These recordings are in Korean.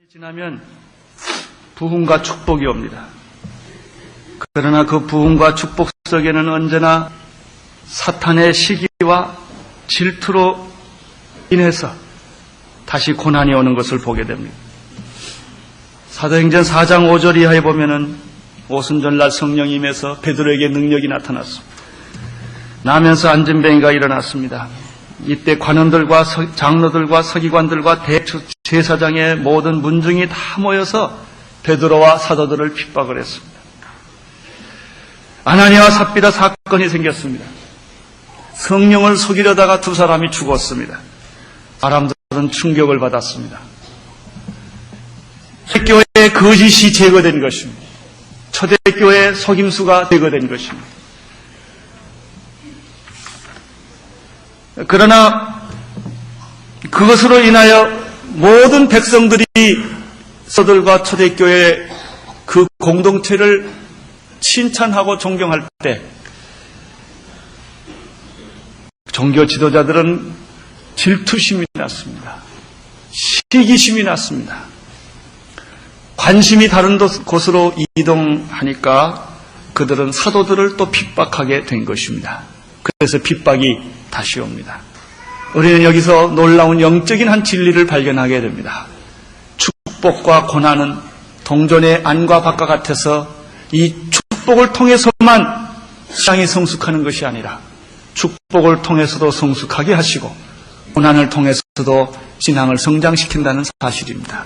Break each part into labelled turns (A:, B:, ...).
A: 지나면 부흥과 축복이 옵니다. 그러나 그 부흥과 축복 속에는 언제나 사탄의 시기와 질투로 인해서 다시 고난이 오는 것을 보게 됩니다. 사도행전 4장 5절 이하에 보면은 오순절날 성령이 임해서 베드로에게 능력이 나타났습니다. 나면서 앉은 뱅이가 일어났습니다. 이때 관원들과 장로들과 서기관들과 대제사장의 모든 문중이 다 모여서 베드로와 사도들을 핍박을 했습니다. 아나니아와 삽비라 사건이 생겼습니다. 성령을 속이려다가 두 사람이 죽었습니다. 사람들은 충격을 받았습니다. 초대교회의 거짓이 제거된 것입니다. 초대교회의 속임수가 제거된 것입니다. 그러나 그것으로 인하여 모든 백성들이 서들과 초대교회의 그 공동체를 칭찬하고 존경할 때 종교 지도자들은 질투심이 났습니다. 시기심이 났습니다. 관심이 다른 곳으로 이동하니까 그들은 사도들을 또 핍박하게 된 것입니다. 그래서 핍박이 다시 옵니다. 우리는 여기서 놀라운 영적인 한 진리를 발견하게 됩니다. 축복과 고난은 동전의 안과 밖과 같아서 이 축복을 통해서만 신앙이 성숙하는 것이 아니라 축복을 통해서도 성숙하게 하시고 고난을 통해서도 신앙을 성장시킨다는 사실입니다.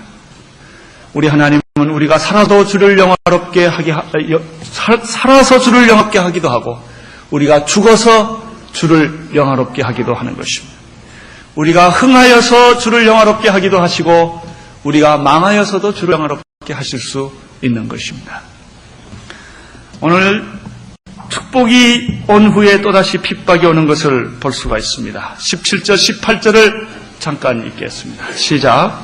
A: 우리 하나님은 우리가 살아서 주를 영화롭게 하기도 하고 우리가 죽어서 주를 영화롭게 하기도 하는 것입니다. 우리가 흥하여서 주를 영화롭게 하기도 하시고 우리가 망하여서도 주를 영화롭게 하실 수 있는 것입니다. 오늘 축복이 온 후에 또다시 핍박이 오는 것을 볼 수가 있습니다. 17절, 18절을 잠깐 읽겠습니다. 시작.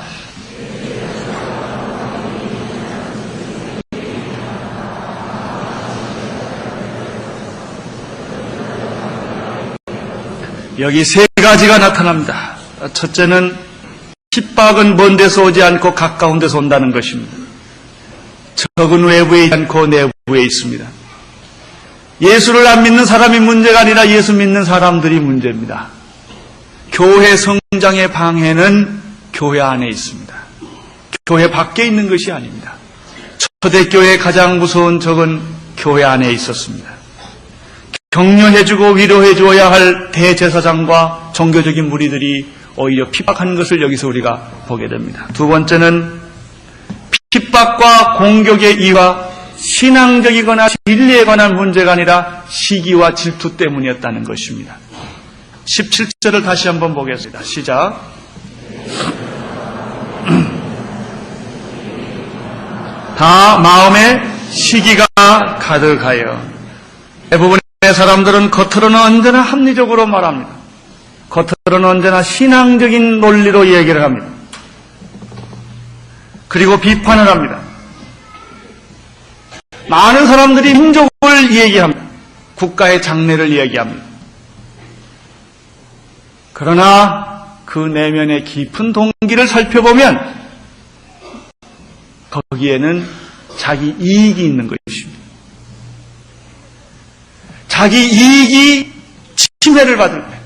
A: 여기 세 가지가 나타납니다. 첫째는 핍박은 먼 데서 오지 않고 가까운 데서 온다는 것입니다. 적은 외부에 있지 않고 내부에 있습니다. 예수를 안 믿는 사람이 문제가 아니라 예수 믿는 사람들이 문제입니다. 교회 성장의 방해는 교회 안에 있습니다. 교회 밖에 있는 것이 아닙니다. 초대교회의 가장 무서운 적은 교회 안에 있었습니다. 격려해주고 위로해주어야 할 대제사장과 종교적인 무리들이 오히려 핍박하는 것을 여기서 우리가 보게 됩니다. 두 번째는 핍박과 공격의 이유가 신앙적이거나 진리에 관한 문제가 아니라 시기와 질투 때문이었다는 것입니다. 17절을 다시 한번 보겠습니다. 시작. 다 마음에 시기가 가득하여 대부분의 사람들은 겉으로는 언제나 합리적으로 말합니다. 겉으로는 언제나 신앙적인 논리로 얘기를 합니다. 그리고 비판을 합니다. 많은 사람들이 민족을 얘기합니다. 국가의 장래를 얘기합니다. 그러나 그 내면의 깊은 동기를 살펴보면 거기에는 자기 이익이 있는 것입니다. 자기 이익이 침해를 받을 때,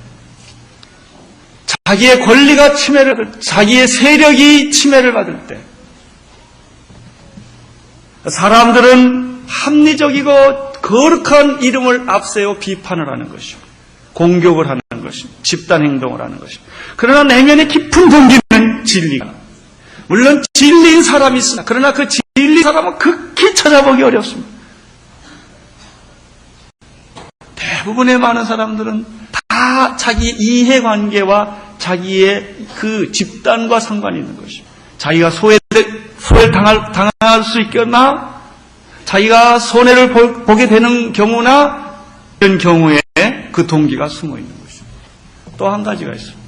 A: 자기의 권리가 침해를 받을 때, 자기의 세력이 침해를 받을 때, 사람들은 합리적이고 거룩한 이름을 앞세워 비판을 하는 것입니다. 공격을 하는 것입니다. 집단 행동을 하는 것입니다. 그러나 내면의 깊은 동기는 진리가. 물론 진리인 사람이 있으나 그러나 그 진리 사람은 극히 찾아보기 어렵습니다. 대부분의 많은 사람들은 다 자기 이해관계와 자기의 그 집단과 상관이 있는 것입니다. 자기가 소외를 당할 수 있거나 자기가 손해를 보게 되는 경우나 이런 경우에 그 동기가 숨어 있는 것입니다. 또 한 가지가 있습니다.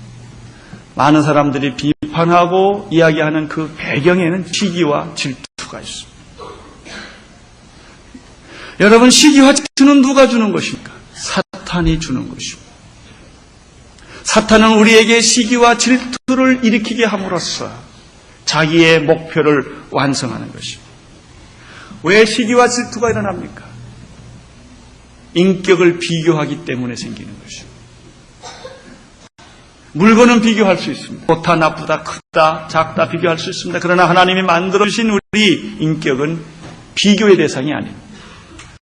A: 많은 사람들이 비판하고 이야기하는 그 배경에는 시기와 질투가 있습니다. 여러분, 시기와 질투는 누가 주는 것입니까? 사탄이 주는 것입니다. 사탄은 우리에게 시기와 질투를 일으키게 함으로써 자기의 목표를 완성하는 것입니다. 왜 시기와 질투가 일어납니까? 인격을 비교하기 때문에 생기는 것입니다. 물건은 비교할 수 있습니다. 좋다, 나쁘다, 크다, 작다 비교할 수 있습니다. 그러나 하나님이 만들어주신 우리 인격은 비교의 대상이 아닙니다.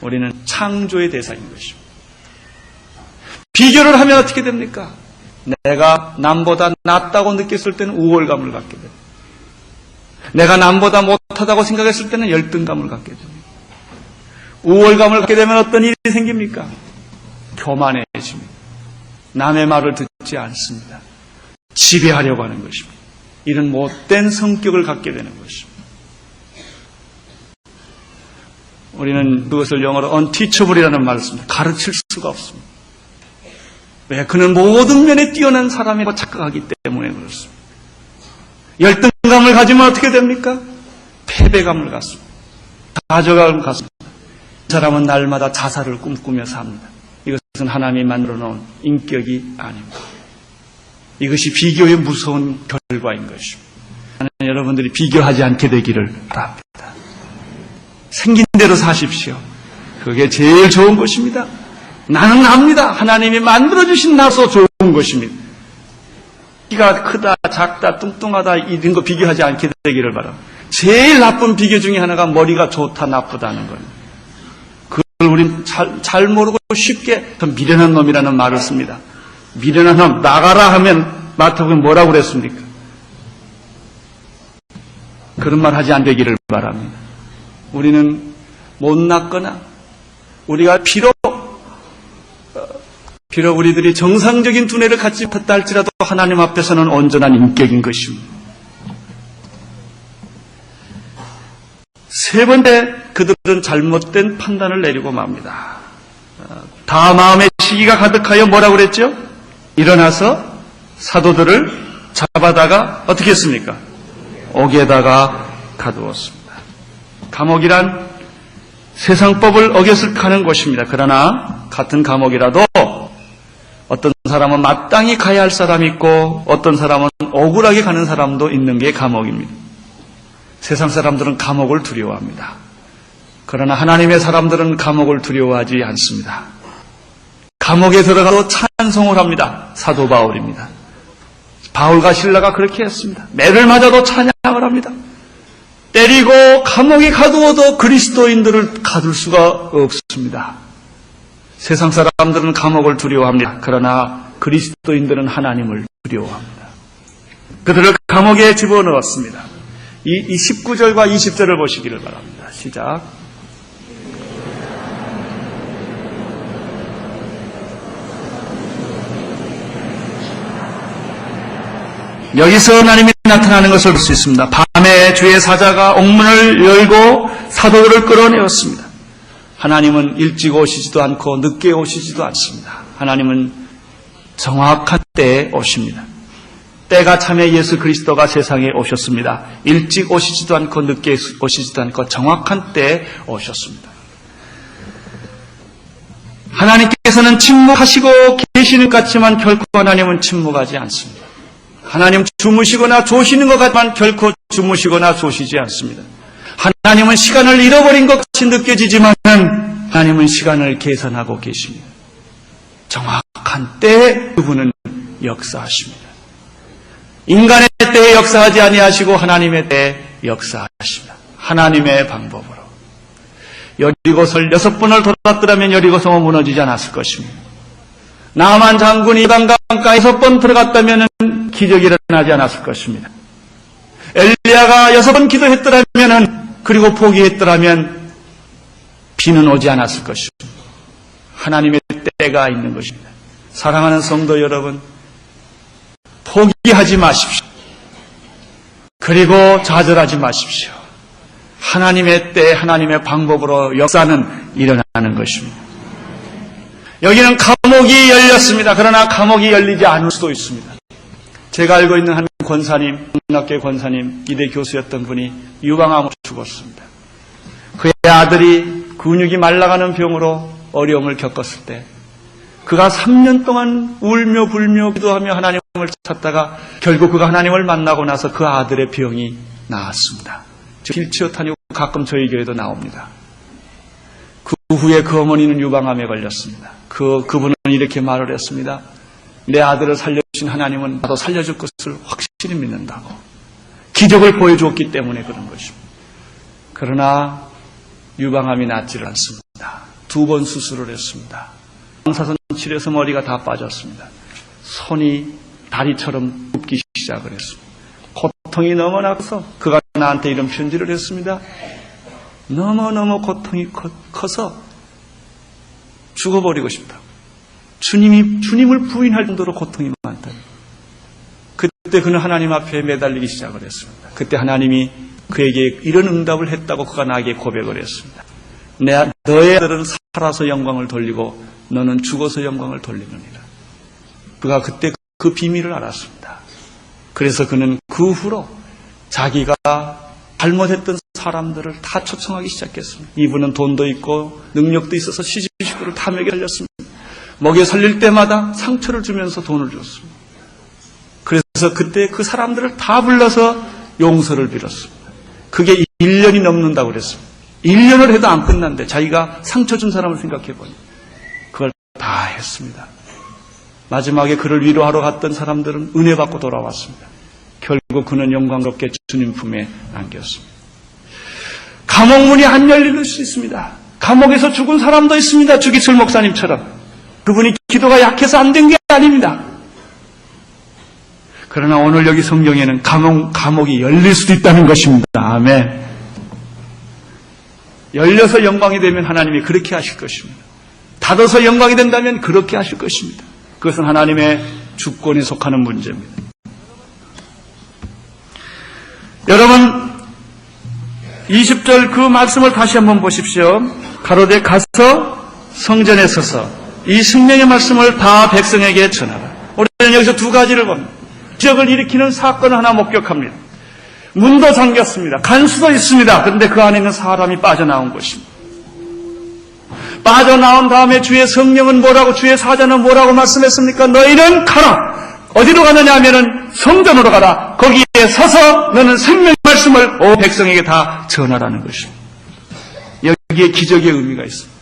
A: 우리는 창조의 대상인 것입니다. 비교를 하면 어떻게 됩니까? 내가 남보다 낫다고 느꼈을 때는 우월감을 갖게 됩니다. 내가 남보다 못하다고 생각했을 때는 열등감을 갖게 됩니다. 우월감을 갖게 되면 어떤 일이 생깁니까? 교만해집니다. 남의 말을 듣지 않습니다. 지배하려고 하는 것입니다. 이런 못된 성격을 갖게 되는 것입니다. 우리는 그것을 영어로 unteachable이라는 말을 씁니다. 가르칠 수가 없습니다. 왜? 그는 모든 면에 뛰어난 사람이라고 착각하기 때문에 그렇습니다. 열등감을 가지면 어떻게 됩니까? 패배감을 갖습니다. 좌절감을 갖습니다. 이 사람은 날마다 자살을 꿈꾸며 삽니다. 이것은 하나님이 만들어 놓은 인격이 아닙니다. 이것이 비교의 무서운 결과인 것입니다. 여러분들이 비교하지 않게 되기를 바랍니다. 생긴 대로 사십시오. 그게 제일 좋은 것입니다. 나는 납니다. 하나님이 만들어주신 나서 좋은 것입니다. 키가 크다, 작다, 뚱뚱하다 이런 거 비교하지 않게 되기를 바랍니다. 제일 나쁜 비교 중에 하나가 머리가 좋다, 나쁘다는 거예요. 그걸 우린 잘 모르고 쉽게 미련한 놈이라는 말을 씁니다. 미련한 놈, 나가라 하면 마태복음에 뭐라고 그랬습니까? 그런 말 하지 않되기를 바랍니다. 우리는 못났거나 우리가 비록 우리들이 정상적인 두뇌를 갖지 못했다 할지라도 하나님 앞에서는 온전한 인격인 것입니다. 세 번째, 그들은 잘못된 판단을 내리고 맙니다. 다 마음의 시기가 가득하여 뭐라고 그랬죠? 일어나서 사도들을 잡아다가 어떻게 했습니까? 옥에다가 가두었습니다. 감옥이란 세상법을 어겼을 가는 곳입니다. 그러나 같은 감옥이라도 어떤 사람은 마땅히 가야 할 사람이 있고 어떤 사람은 억울하게 가는 사람도 있는 게 감옥입니다. 세상 사람들은 감옥을 두려워합니다. 그러나 하나님의 사람들은 감옥을 두려워하지 않습니다. 감옥에 들어가도 찬송을 합니다. 사도 바울입니다. 바울과 실라가 그렇게 했습니다. 매를 맞아도 찬양을 합니다. 때리고 감옥에 가두어도 그리스도인들을 가둘 수가 없습니다. 세상 사람들은 감옥을 두려워합니다. 그러나 그리스도인들은 하나님을 두려워합니다. 그들을 감옥에 집어넣었습니다. 이 19절과 20절을 보시기를 바랍니다. 시작. 여기서 하나님이 나타나는 것을 볼 수 있습니다. 밤에 주의 사자가 옥문을 열고 사도들을 끌어내었습니다. 하나님은 일찍 오시지도 않고 늦게 오시지도 않습니다. 하나님은 정확한 때에 오십니다. 때가 참에 예수 그리스도가 세상에 오셨습니다. 일찍 오시지도 않고 늦게 오시지도 않고 정확한 때에 오셨습니다. 하나님께서는 침묵하시고 계시는 것 같지만 결코 하나님은 침묵하지 않습니다. 하나님 주무시거나 조시는 것 같지만 결코 주무시거나 조시지 않습니다. 하나님은 시간을 잃어버린 것 같이 느껴지지만 하나님은 시간을 계산하고 계십니다. 정확한 때에 그분은 역사하십니다. 인간의 때에 역사하지 아니하시고 하나님의 때에 역사하십니다. 하나님의 방법으로. 여리고성을 6번을 돌았더라면 여리고성은 무너지지 않았을 것입니다. 나만 장군이 요단강가에 6번 들어갔다면 기적이 일어나지 않았을 것입니다. 엘리야가 6번 기도했더라면 그리고 포기했더라면 비는 오지 않았을 것입니다. 하나님의 때가 있는 것입니다. 사랑하는 성도 여러분, 포기하지 마십시오. 그리고 좌절하지 마십시오. 하나님의 때, 하나님의 방법으로 역사는 일어나는 것입니다. 여기는 감옥이 열렸습니다. 그러나 감옥이 열리지 않을 수도 있습니다. 제가 알고 있는 한 권사님, 국락교 권사님, 이대 교수였던 분이 유방암으로 죽었습니다. 그의 아들이 근육이 말라가는 병으로 어려움을 겪었을 때 그가 3년 동안 울며 불며 기도하며 하나님을 찾다가 결국 그가 하나님을 만나고 나서 그 아들의 병이 나았습니다. 길치어탄이 가끔 저희 교회도 나옵니다. 그 후에 그 어머니는 유방암에 걸렸습니다. 그분은 이렇게 말을 했습니다. 내 아들을 살려주신 하나님은 나도 살려줄 것을 확실히 믿는다고. 기적을 보여주었기 때문에 그런 것입니다. 그러나 유방암이 낫지를 않습니다. 2번 수술을 했습니다. 방사선 치료해서 머리가 다 빠졌습니다. 손이 다리처럼 굽기 시작을 했습니다. 고통이 너무나 커서 그가 나한테 이런 편지를 했습니다. 너무너무 고통이 커서 죽어버리고 싶다. 주님을 부인할 정도로 고통이 많다. 그때 그는 하나님 앞에 매달리기 시작을 했습니다. 그때 하나님이 그에게 이런 응답을 했다고 그가 나에게 고백을 했습니다. 너의 아들은 살아서 영광을 돌리고 너는 죽어서 영광을 돌리느니라. 그가 그때 그 비밀을 알았습니다. 그래서 그는 그 후로 자기가 잘못했던 사람들을 다 초청하기 시작했습니다. 이분은 돈도 있고 능력도 있어서 시집 식구를 다 먹여 살렸습니다. 먹여 살릴 때마다 상처를 주면서 돈을 줬습니다. 그래서 그때 그 사람들을 다 불러서 용서를 빌었습니다. 그게 1년이 넘는다고 그랬습니다. 1년을 해도 안 끝난데 자기가 상처 준 사람을 생각해보니 그걸 다 했습니다. 마지막에 그를 위로하러 갔던 사람들은 은혜 받고 돌아왔습니다. 결국 그는 영광롭게 주님 품에 안겼습니다. 감옥문이 안 열릴 수 있습니다. 감옥에서 죽은 사람도 있습니다. 주기철 목사님처럼. 그분이 기도가 약해서 안 된 게 아닙니다. 그러나 오늘 여기 성경에는 감옥이 열릴 수도 있다는 것입니다. 아멘. 열려서 영광이 되면 하나님이 그렇게 하실 것입니다. 닫아서 영광이 된다면 그렇게 하실 것입니다. 그것은 하나님의 주권에 속하는 문제입니다. 여러분 20절 그 말씀을 다시 한번 보십시오. 가로되 가서 성전에 서서 이 생명의 말씀을 다 백성에게 전하라. 우리는 여기서 2가지를 봅니다. 기적을 일으키는 사건을 하나 목격합니다. 문도 잠겼습니다. 간수도 있습니다. 그런데 그 안에 있는 사람이 빠져나온 것입니다. 빠져나온 다음에 주의 성령은 뭐라고, 주의 사자는 뭐라고 말씀했습니까? 너희는 가라. 어디로 가느냐 하면은 성전으로 가라. 거기에 서서 너는 생명의 말씀을 온 백성에게 다 전하라는 것입니다. 여기에 기적의 의미가 있습니다.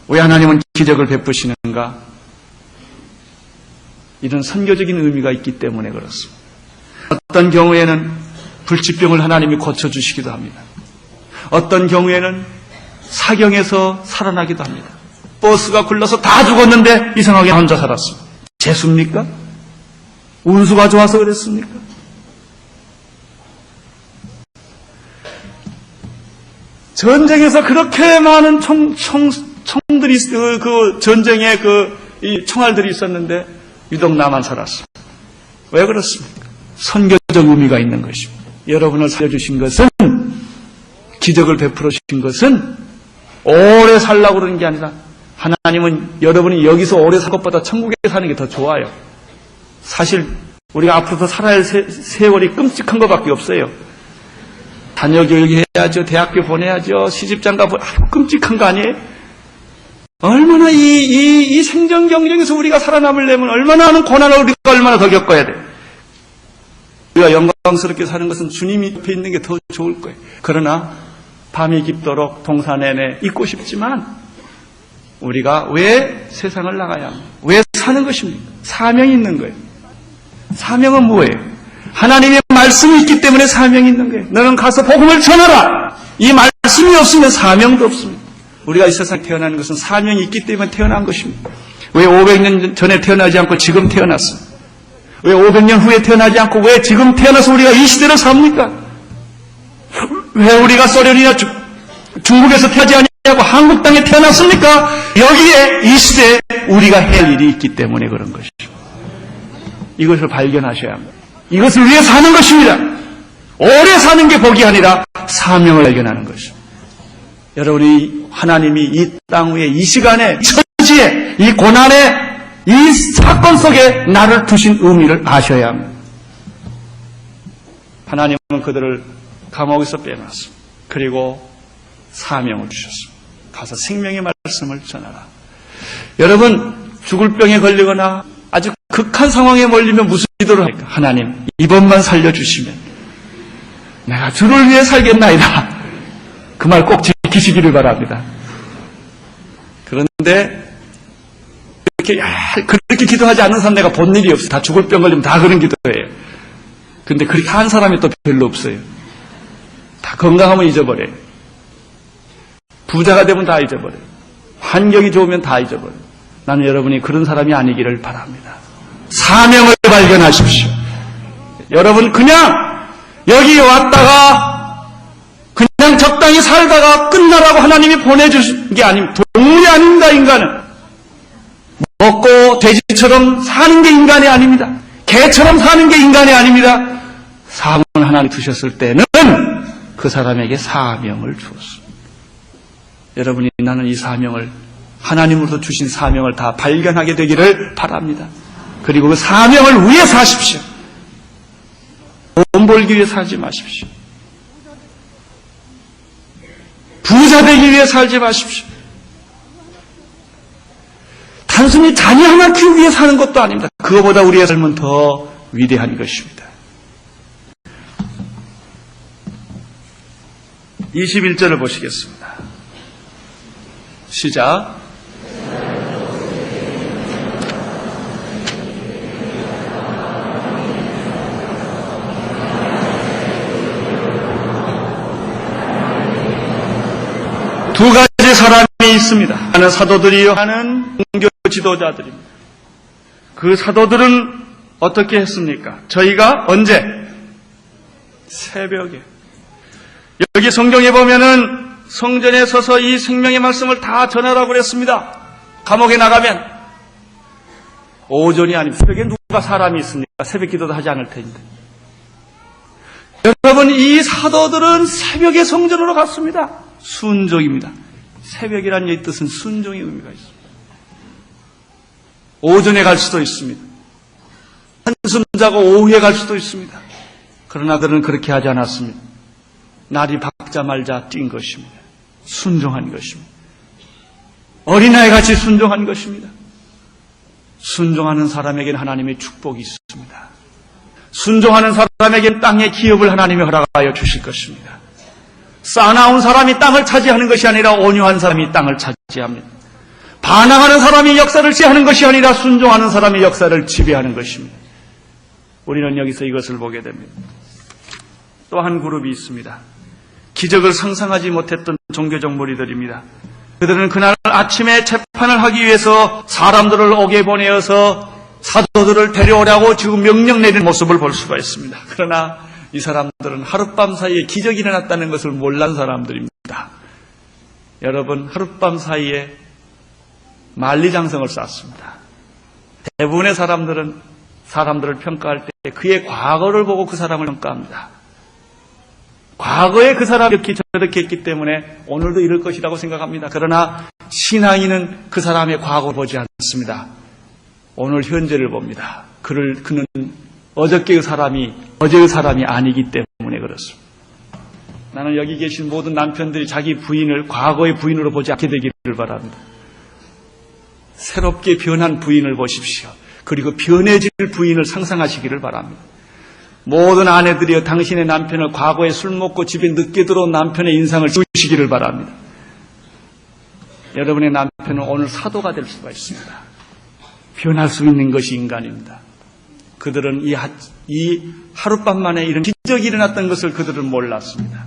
A: 왜 하나님은 기적을 베푸시는가? 이런 선교적인 의미가 있기 때문에 그렇습니다. 어떤 경우에는 불치병을 하나님이 고쳐주시기도 합니다. 어떤 경우에는 사경에서 살아나기도 합니다. 버스가 굴러서 다 죽었는데 이상하게 혼자 살았습니다. 재수입니까? 운수가 좋아서 그랬습니까? 전쟁에서 그렇게 많은 총들이 그 전쟁에 이 총알들이 있었는데 유독 나만 살았습니다. 왜 그렇습니까? 선교적 의미가 있는 것입니다. 여러분을 살려주신 것은, 기적을 베풀어 주신 것은 오래 살라고 그러는 게 아니라 하나님은 여러분이 여기서 오래 살 것보다 천국에 사는 게 더 좋아요. 사실 우리가 앞으로 더 살아야 할 세월이 끔찍한 것밖에 없어요. 자녀교육 해야죠. 대학교 보내야죠. 시집장가 끔찍한 거 아니에요? 얼마나 이 생존 경쟁에서 우리가 살아남으려면 얼마나 하는 고난을 우리가 얼마나 더 겪어야 돼. 우리가 영광스럽게 사는 것은 주님이 옆에 있는 게 더 좋을 거예요. 그러나 밤이 깊도록 동산내내 있고 싶지만 우리가 왜 세상을 나가야 합니까? 왜 사는 것입니까? 사명이 있는 거예요. 사명은 뭐예요? 하나님의 말씀이 있기 때문에 사명이 있는 거예요. 너는 가서 복음을 전하라. 이 말씀이 없으면 사명도 없습니다. 우리가 이 세상에 태어나는 것은 사명이 있기 때문에 태어난 것입니다. 왜 500년 전에 태어나지 않고 지금 태어났어요? 왜 500년 후에 태어나지 않고 왜 지금 태어나서 우리가 이 시대를 삽니까? 왜 우리가 소련이나 중국에서 태어나지 않고 한국 땅에 태어났습니까? 여기에 이 시대에 우리가 할 일이 있기 때문에 그런 것이죠. 이것을 발견하셔야 합니다. 이것을 위해 사는 것입니다. 오래 사는 게 복이 아니라 사명을 발견하는 것입니다. 여러분이 하나님이 이 땅 위에 이 시간에 처지에 이 고난의 이 사건 속에 나를 두신 의미를 아셔야 합니다. 하나님은 그들을 감옥에서 빼놨습니다. 그리고 사명을 주셨습니다. 가서 생명의 말씀을 전하라. 여러분 죽을 병에 걸리거나 아주 극한 상황에 몰리면 무슨 기도를 할까? 하나님 이번만 살려주시면 내가 주를 위해 살겠나이다. 그 말 꼭 지키시기를 바랍니다. 그런데 그렇게 기도하지 않는 사람 내가 본 일이 없어요. 다 죽을 병 걸리면 다 그런 기도해요. 그런데 그렇게 한 사람이 또 별로 없어요. 다 건강하면 잊어버려요. 부자가 되면 다 잊어버려요. 환경이 좋으면 다 잊어버려요. 나는 여러분이 그런 사람이 아니기를 바랍니다. 사명을 발견하십시오. 여러분 그냥 여기 왔다가 그냥 적당히 살다가 끝나라고 하나님이 보내주신 게 아닙니다. 동물이 아닙니다. 인간은 먹고 돼지처럼 사는 게 인간이 아닙니다. 개처럼 사는 게 인간이 아닙니다. 사명을 하나님 두셨을 때는 그 사람에게 사명을 주었습니다. 여러분이 나는 이 사명을 하나님으로부터 주신 사명을 다 발견하게 되기를 바랍니다. 그리고 그 사명을 위해 사십시오. 돈 벌기 위해 살지 마십시오. 부자 되기 위해 살지 마십시오. 단순히 자녀 하나 키우기 위해 사는 것도 아닙니다. 그거보다 우리의 삶은 더 위대한 것입니다. 21절을 보시겠습니다. 시작. 두 가지 사람이 있습니다. 하나는 사도들이요, 하나는 종교 지도자들입니다. 그 사도들은 어떻게 했습니까? 저희가 언제? 새벽에. 여기 성경에 보면은 성전에 서서 이 생명의 말씀을 다 전하라고 그랬습니다. 감옥에 나가면 오전이 아니면 새벽에 누가 사람이 있습니까? 새벽 기도도 하지 않을 텐데. 여러분, 이 사도들은 새벽에 성전으로 갔습니다. 순종입니다. 새벽이라는 이 뜻은 순종의 의미가 있습니다. 오전에 갈 수도 있습니다. 한숨 자고 오후에 갈 수도 있습니다. 그러나 그들은 그렇게 하지 않았습니다. 날이 밝자 말자 뛴 것입니다. 순종한 것입니다. 어린아이 같이 순종한 것입니다. 순종하는 사람에게는 하나님의 축복이 있습니다. 순종하는 사람에게는 땅의 기업을 하나님이 허락하여 주실 것입니다. 싸나운 사람이 땅을 차지하는 것이 아니라 온유한 사람이 땅을 차지합니다. 반항하는 사람이 역사를 지배하는 것이 아니라 순종하는 사람이 역사를 지배하는 것입니다. 우리는 여기서 이것을 보게 됩니다. 또 한 그룹이 있습니다. 기적을 상상하지 못했던 종교적 무리들입니다. 그들은 그날 아침에 재판을 하기 위해서 사람들을 옥에 보내어서 사도들을 데려오라고 지금 명령 내리는 모습을 볼 수가 있습니다. 그러나 이 사람들은 하룻밤 사이에 기적이 일어났다는 것을 몰랐던 사람들입니다. 여러분, 하룻밤 사이에 만리장성을 쌓습니다. 대부분의 사람들은 사람들을 평가할 때 그의 과거를 보고 그 사람을 평가합니다. 과거에 그 사람이 이렇게 저렇게 했기 때문에 오늘도 이럴 것이라고 생각합니다. 그러나 신앙인은 그 사람의 과거를 보지 않습니다. 오늘 현재를 봅니다. 그는 어저께의 사람이 아니기 때문에 그렇습니다. 나는 여기 계신 모든 남편들이 자기 부인을 과거의 부인으로 보지 않게 되기를 바랍니다. 새롭게 변한 부인을 보십시오. 그리고 변해질 부인을 상상하시기를 바랍니다. 모든 아내들이여 당신의 남편을 과거에 술 먹고 집에 늦게 들어온 남편의 인상을 지우시기를 바랍니다. 여러분의 남편은 오늘 사도가 될 수가 있습니다. 변할 수 있는 것이 인간입니다. 그들은 이 하룻밤 만에 이런 기적이 일어났던 것을 그들은 몰랐습니다.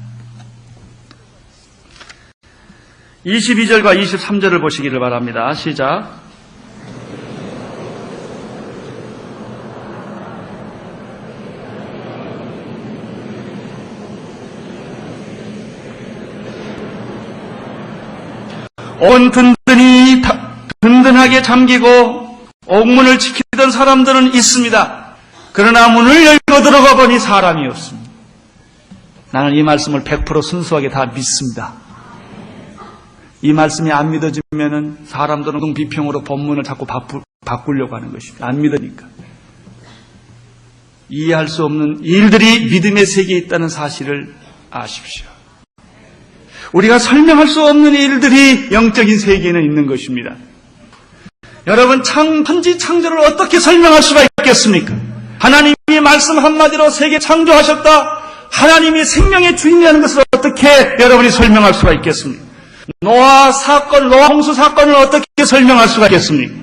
A: 22절과 23절을 보시기를 바랍니다. 시작. 온 든든하게 잠기고 옥문을 지키던 사람들은 있습니다. 그러나 문을 열고 들어가 보니 사람이 없습니다. 나는 이 말씀을 100% 순수하게 다 믿습니다. 이 말씀이 안 믿어지면은 사람들은 비평으로 본문을 자꾸 바꾸려고 하는 것입니다. 안 믿으니까. 이해할 수 없는 일들이 믿음의 세계에 있다는 사실을 아십시오. 우리가 설명할 수 없는 일들이 영적인 세계에는 있는 것입니다. 여러분, 천지 창조를 어떻게 설명할 수가 있겠습니까? 하나님이 말씀 한마디로 세계 창조하셨다. 하나님이 생명의 주인이라는 것을 어떻게 여러분이 설명할 수가 있겠습니까? 노아 홍수 사건을 어떻게 설명할 수가 있겠습니까?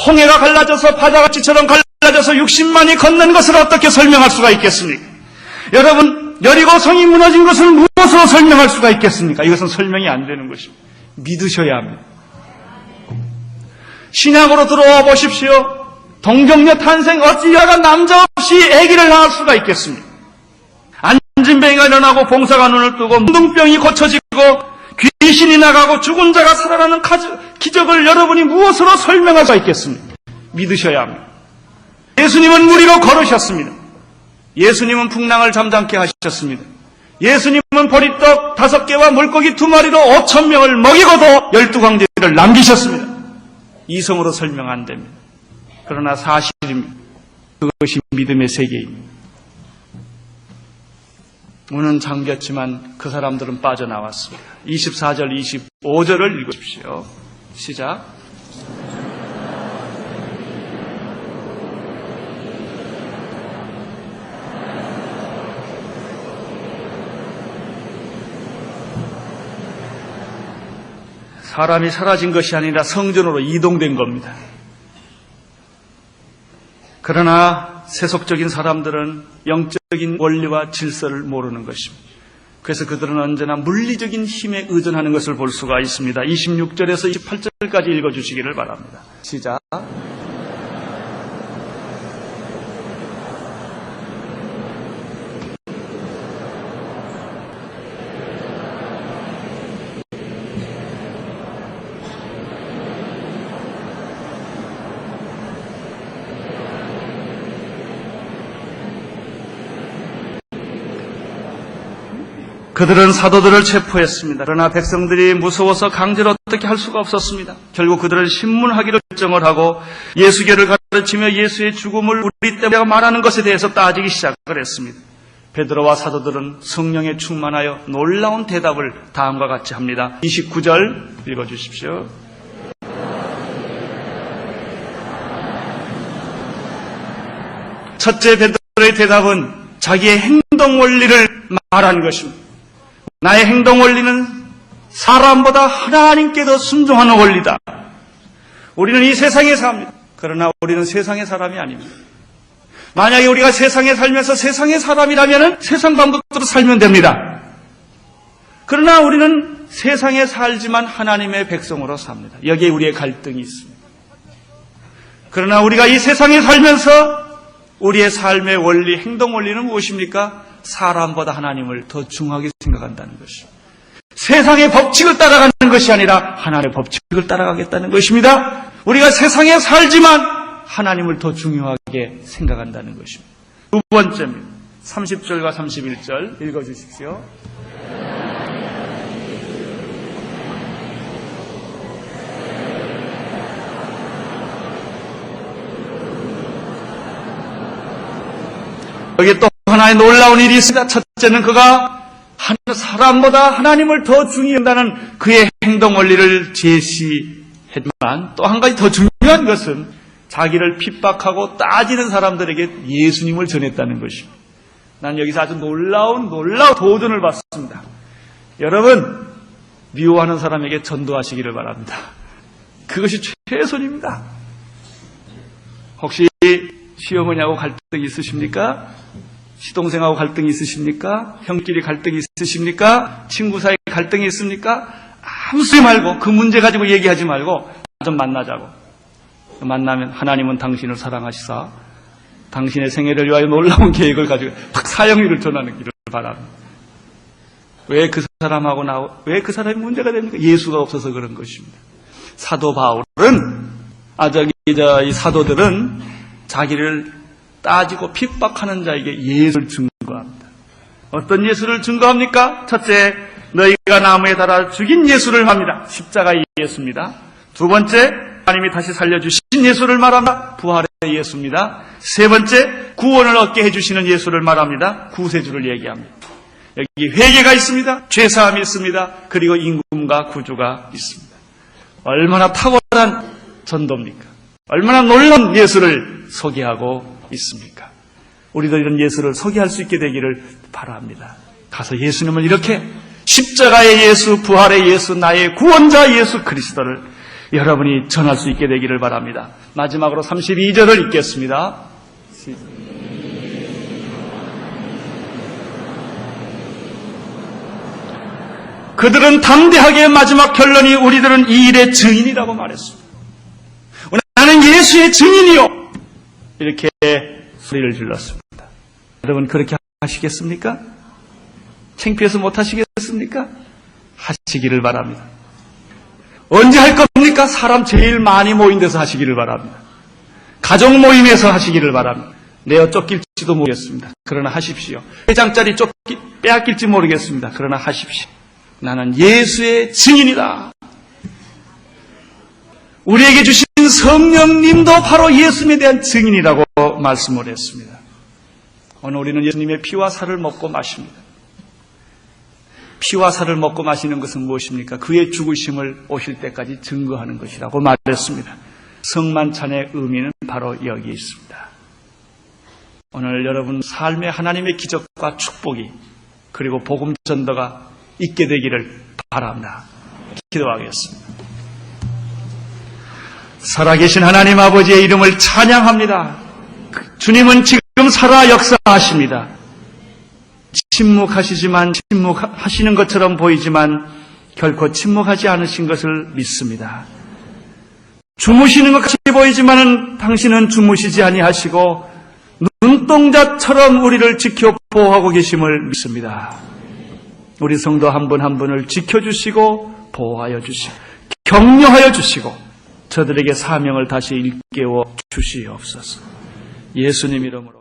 A: 홍해가 갈라져서 바다같이처럼 갈라져서 60만이 걷는 것을 어떻게 설명할 수가 있겠습니까? 여러분, 여리고성이 무너진 것을 무엇으로 설명할 수가 있겠습니까? 이것은 설명이 안 되는 것입니다. 믿으셔야 합니다. 신약으로 들어와 보십시오. 동정녀 탄생, 어찌 여가 남자 없이 아기를 낳을 수가 있겠습니까? 안진뱅이가 일어나고 봉사가 눈을 뜨고 문둥병이 고쳐지고 귀신이 나가고 죽은 자가 살아나는 기적을 여러분이 무엇으로 설명할 수가 있겠습니까? 믿으셔야 합니다. 예수님은 물 위로 걸으셨습니다. 예수님은 풍랑을 잠잠케 하셨습니다. 예수님은 보리떡 5개와 물고기 2마리로 5,000명을 먹이고도 12광제를 남기셨습니다. 이성으로 설명 안 됩니다. 그러나 사실입니다. 그것이 믿음의 세계입니다. 문은 잠겼지만 그 사람들은 빠져나왔습니다. 24절, 25절을 읽으십시오. 시작. 사람이 사라진 것이 아니라 성전으로 이동된 겁니다. 그러나 세속적인 사람들은 영적인 원리와 질서를 모르는 것입니다. 그래서 그들은 언제나 물리적인 힘에 의존하는 것을 볼 수가 있습니다. 26절에서 28절까지 읽어주시기를 바랍니다. 시작. 그들은 사도들을 체포했습니다. 그러나 백성들이 무서워서 강제로 어떻게 할 수가 없었습니다. 결국 그들은 신문하기로 결정을 하고 예수계를 가르치며 예수의 죽음을 우리 때문에 말하는 것에 대해서 따지기 시작을 했습니다. 베드로와 사도들은 성령에 충만하여 놀라운 대답을 다음과 같이 합니다. 29절 읽어주십시오. 첫째, 베드로의 대답은 자기의 행동 원리를 말한 것입니다. 나의 행동 원리는 사람보다 하나님께 더 순종하는 원리다. 우리는 이 세상에 삽니다. 그러나 우리는 세상의 사람이 아닙니다. 만약에 우리가 세상에 살면서 세상의 사람이라면 세상 방법대로 살면 됩니다. 그러나 우리는 세상에 살지만 하나님의 백성으로 삽니다. 여기에 우리의 갈등이 있습니다. 그러나 우리가 이 세상에 살면서 우리의 삶의 원리, 행동 원리는 무엇입니까? 사람보다 하나님을 더 중하게 생각한다는 것입니다. 세상의 법칙을 따라가는 것이 아니라 하나님의 법칙을 따라가겠다는 것입니다. 우리가 세상에 살지만 하나님을 더 중요하게 생각한다는 것입니다. 두 번째입니다. 30절과 31절 읽어주십시오. 여기 또 하나의 놀라운 일이 있습니다. 첫째는 그가 사람보다 하나님을 더 중요한다는 그의 행동 원리를 제시했지만 또 한 가지 더 중요한 것은 자기를 핍박하고 따지는 사람들에게 예수님을 전했다는 것입니다. 난 여기서 아주 놀라운 도전을 받습니다. 여러분, 미워하는 사람에게 전도하시기를 바랍니다. 그것이 최선입니다. 혹시 시어머니하고 갈등이 있으십니까? 시동생하고 갈등이 있으십니까? 형끼리 갈등이 있으십니까? 친구 사이에 갈등이 있습니까? 아무 소리 말고 그 문제 가지고 얘기하지 말고 좀 만나자고. 만나면 하나님은 당신을 사랑하시사 당신의 생애를 위하여 놀라운 계획을 가지고 탁 사형위를 전하는 길을 바랍니다. 왜 그 사람하고 왜 그 사람이 문제가 됩니까? 예수가 없어서 그런 것입니다. 사도 바울은 이 사도들은 자기를 따지고 핍박하는 자에게 예수를 증거합니다. 어떤 예수를 증거합니까? 첫째, 너희가 나무에 달아 죽인 예수를 합니다. 십자가의 예수입니다. 두 번째, 하나님이 다시 살려주신 예수를 말합니다. 부활의 예수입니다. 세 번째, 구원을 얻게 해주시는 예수를 말합니다. 구세주를 얘기합니다. 여기 회개가 있습니다. 죄사함이 있습니다. 그리고 임금과 구주가 있습니다. 얼마나 탁월한 전도입니까? 얼마나 놀라운 예수를 소개하고 있습니까? 우리도 이런 예수를 소개할 수 있게 되기를 바랍니다. 가서 예수님을 이렇게 십자가의 예수, 부활의 예수, 나의 구원자 예수 그리스도를 여러분이 전할 수 있게 되기를 바랍니다. 마지막으로 32절을 읽겠습니다. 그들은 담대하게 마지막 결론이 우리들은 이 일의 증인이라고 말했습니다. 나는 예수의 증인이요. 이렇게 소리를 질렀습니다. 여러분 그렇게 하시겠습니까? 창피해서 못 하시겠습니까? 하시기를 바랍니다. 언제 할 겁니까? 사람 제일 많이 모인 데서 하시기를 바랍니다. 가족 모임에서 하시기를 바랍니다. 내어 쫓길지도 모르겠습니다. 그러나 하십시오. 회장짜리 빼앗길지 모르겠습니다. 그러나 하십시오. 나는 예수의 증인이다. 우리에게 주신 성령님도 바로 예수님에 대한 증인이라고 말씀을 했습니다. 오늘 우리는 예수님의 피와 살을 먹고 마십니다. 피와 살을 먹고 마시는 것은 무엇입니까? 그의 죽으심을 오실 때까지 증거하는 것이라고 말했습니다. 성만찬의 의미는 바로 여기 있습니다. 오늘 여러분 삶에 하나님의 기적과 축복이 그리고 복음 전도가 있게 되기를 바랍니다. 기도하겠습니다. 살아계신 하나님 아버지의 이름을 찬양합니다. 주님은 지금 살아 역사하십니다. 침묵하시지만 침묵하시는 것처럼 보이지만 결코 침묵하지 않으신 것을 믿습니다. 주무시는 것 같이 보이지만 당신은 주무시지 아니하시고 눈동자처럼 우리를 지켜 보호하고 계심을 믿습니다. 우리 성도 한 분 한 분을 지켜주시고 보호하여 주시고 격려하여 주시고 저들에게 사명을 다시 일깨워 주시옵소서. 예수님 이름으로